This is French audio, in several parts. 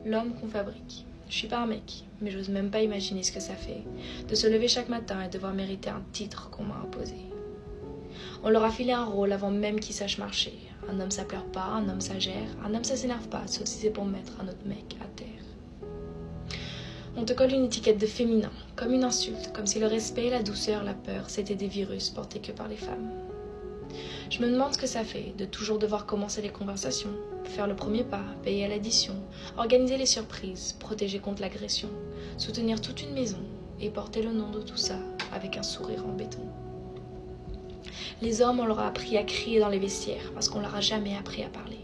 L'homme qu'on fabrique. Je suis pas un mec, mais j'ose même pas imaginer ce que ça fait de se lever chaque matin et devoir mériter un titre qu'on m'a imposé. On leur a filé un rôle avant même qu'ils sachent marcher. Un homme ça pleure pas, un homme ça gère, un homme ça s'énerve pas, sauf si c'est pour mettre un autre mec à terre. On te colle une étiquette de féminin, comme une insulte, comme si le respect, la douceur, la peur, c'était des virus portés que par les femmes. Je me demande ce que ça fait de toujours devoir commencer les conversations, faire le premier pas, payer à l'addition, organiser les surprises, protéger contre l'agression, soutenir toute une maison et porter le nom de tout ça avec un sourire en béton. Les hommes, on leur a appris à crier dans les vestiaires parce qu'on leur a jamais appris à parler.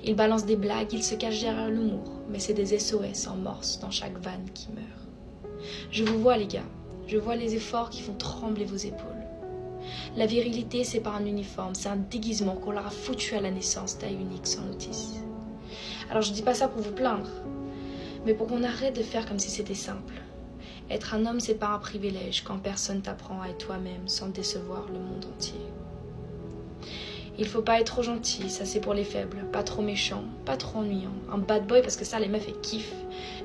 Ils balancent des blagues, ils se cachent derrière l'humour, mais c'est des SOS en morse dans chaque vanne qui meurt. Je vous vois les gars, je vois les efforts qui font trembler vos épaules. La virilité, c'est pas un uniforme, c'est un déguisement qu'on leur a foutu à la naissance, taille unique sans notice. Alors je dis pas ça pour vous plaindre, mais pour qu'on arrête de faire comme si c'était simple. Être un homme, c'est pas un privilège quand personne t'apprend à être toi-même sans décevoir le monde entier. Il faut pas être trop gentil, ça c'est pour les faibles, pas trop méchant, pas trop ennuyant. Un bad boy parce que ça les meufs elles kiffent.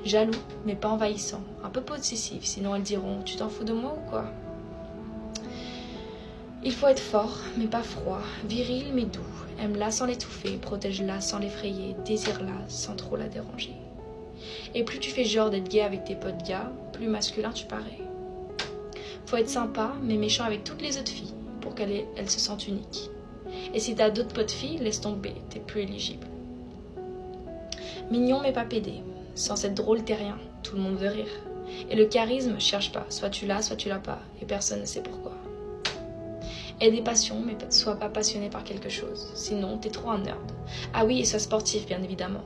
Jaloux, mais pas envahissant. Un peu possessif, sinon elles diront « tu t'en fous de moi ou quoi ?» Il faut être fort, mais pas froid, viril, mais doux. Aime-la sans l'étouffer, protège-la sans l'effrayer, désire-la sans trop la déranger. Et plus tu fais genre d'être gay avec tes potes gars, plus masculin tu parais. Faut être sympa, mais méchant avec toutes les autres filles, pour qu'elles se sentent uniques. Et si t'as d'autres potes filles, laisse tomber, t'es plus éligible. Mignon mais pas pédé. Sans être drôle, t'es rien, tout le monde veut rire. Et le charisme, cherche pas, soit tu l'as pas, et personne ne sait pourquoi. Aie des passions, mais sois pas passionné par quelque chose, sinon t'es trop un nerd. Ah oui, et sois sportif, bien évidemment.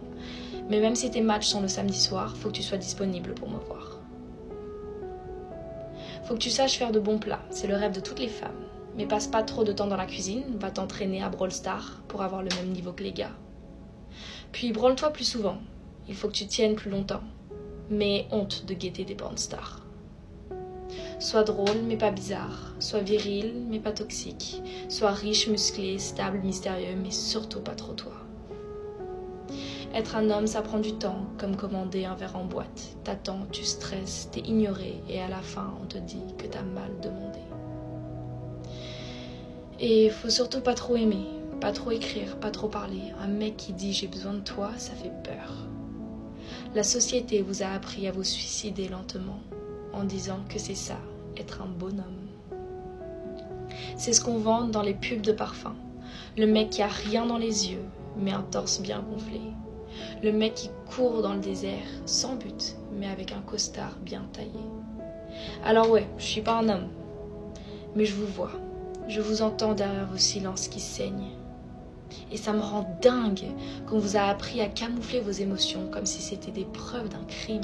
Mais même si tes matchs sont le samedi soir, faut que tu sois disponible pour me voir. Faut que tu saches faire de bons plats, c'est le rêve de toutes les femmes. Mais passe pas trop de temps dans la cuisine, va t'entraîner à Brawl Stars pour avoir le même niveau que les gars. Puis branle-toi plus souvent, il faut que tu tiennes plus longtemps. Mais honte de guetter des porn stars. Sois drôle mais pas bizarre, sois viril mais pas toxique, sois riche, musclé, stable, mystérieux mais surtout pas trop toi. Être un homme ça prend du temps, comme commander un verre en boîte. T'attends, tu stresses, t'es ignoré et à la fin on te dit que t'as mal demandé. Et faut surtout pas trop aimer, pas trop écrire, pas trop parler. Un mec qui dit j'ai besoin de toi, ça fait peur. La société vous a appris à vous suicider lentement en disant que c'est ça, être un bonhomme. C'est ce qu'on vend dans les pubs de parfum. Le mec qui a rien dans les yeux, mais un torse bien gonflé. Le mec qui court dans le désert, sans but, mais avec un costard bien taillé. Alors ouais, je suis pas un homme, mais je vous vois. Je vous entends derrière vos silences qui saignent. Et ça me rend dingue qu'on vous a appris à camoufler vos émotions comme si c'était des preuves d'un crime.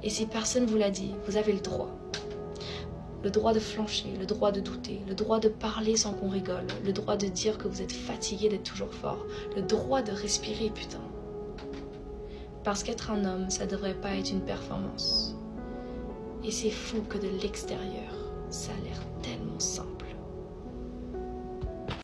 Et si personne vous l'a dit, vous avez le droit. Le droit de flancher, le droit de douter, le droit de parler sans qu'on rigole, le droit de dire que vous êtes fatigué d'être toujours fort, le droit de respirer, putain. Parce qu'être un homme, ça devrait pas être une performance. Et c'est fou que de l'extérieur, ça a l'air tellement simple.